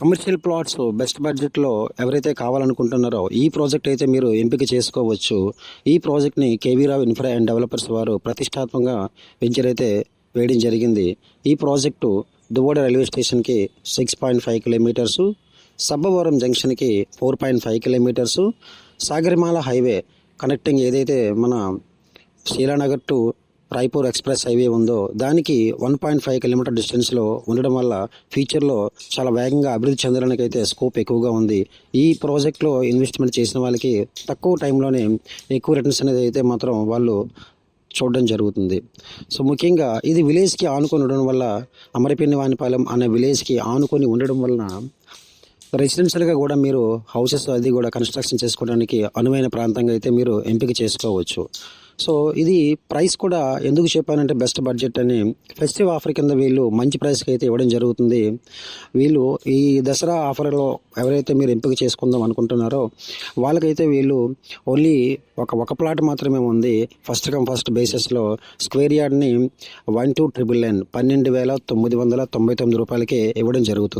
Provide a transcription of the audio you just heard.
Commercial plots best బడ్జెట్లో ఎవరైతే కావాలనుకుంటున్నారో ఈ ప్రాజెక్ట్ అయితే మీరు ఎంపిక చేసుకోవచ్చు. ఈ ప్రాజెక్ట్ని KV Rao infra and developers వారు ప్రతిష్టాత్మకంగా వెంచర్ అయితే వేయడం జరిగింది. ఈ ప్రాజెక్టు దువ్వాడ రైల్వే స్టేషన్కి 6.5 కిలోమీటర్సు, సబ్బవరం జంక్షన్కి 4.5 కిలోమీటర్సు, సాగరిమాల హైవే కనెక్టింగ్ ఏదైతే మన Sheelanagar to Raipur express highway ఉందో దానికి 1.5 కిలోమీటర్ డిస్టెన్స్లో ఉండడం వల్ల ఫ్యూచర్లో చాలా వేగంగా అభివృద్ధి చెందడానికి అయితే స్కోప్ ఎక్కువగా ఉంది. ఈ ప్రాజెక్ట్లో ఇన్వెస్ట్మెంట్ చేసిన వాళ్ళకి తక్కువ టైంలోనే ఎక్కువ రిటర్న్స్ అనేది అయితే మాత్రం వాళ్ళు చూడడం జరుగుతుంది. సో ముఖ్యంగా ఇది విలేజ్కి ఆనుకొని ఉండడం వల్ల, అమరపిన్ని వానిపాలెం అనే విలేజ్కి ఆనుకొని ఉండడం వలన రెసిడెన్షియల్గా కూడా మీరు హౌసెస్ అది కూడా కన్స్ట్రక్షన్ చేసుకోవడానికి అనువైన ప్రాంతంగా అయితే మీరు ఎంపిక చేసుకోవచ్చు. సో ఇది ప్రైస్ కూడా ఎందుకు చెప్పానంటే బెస్ట్ బడ్జెట్ అని, ఫెస్టివ్ ఆఫర్ కింద వీళ్ళు మంచి ప్రైస్కి అయితే ఇవ్వడం జరుగుతుంది. వీళ్ళు ఈ దసరా ఆఫర్లో ఎవరైతే మీరు ఎంపిక చేసుకుందాం అనుకుంటున్నారో వాళ్ళకైతే వీళ్ళు ఓన్లీ ఒక ప్లాట్ మాత్రమే ఉంది. ఫస్ట్ కమ్ ఫస్ట్ బేసిస్లో స్క్వేర్ యార్డ్ని 12,999 రూపాయలకే ఇవ్వడం జరుగుతుంది.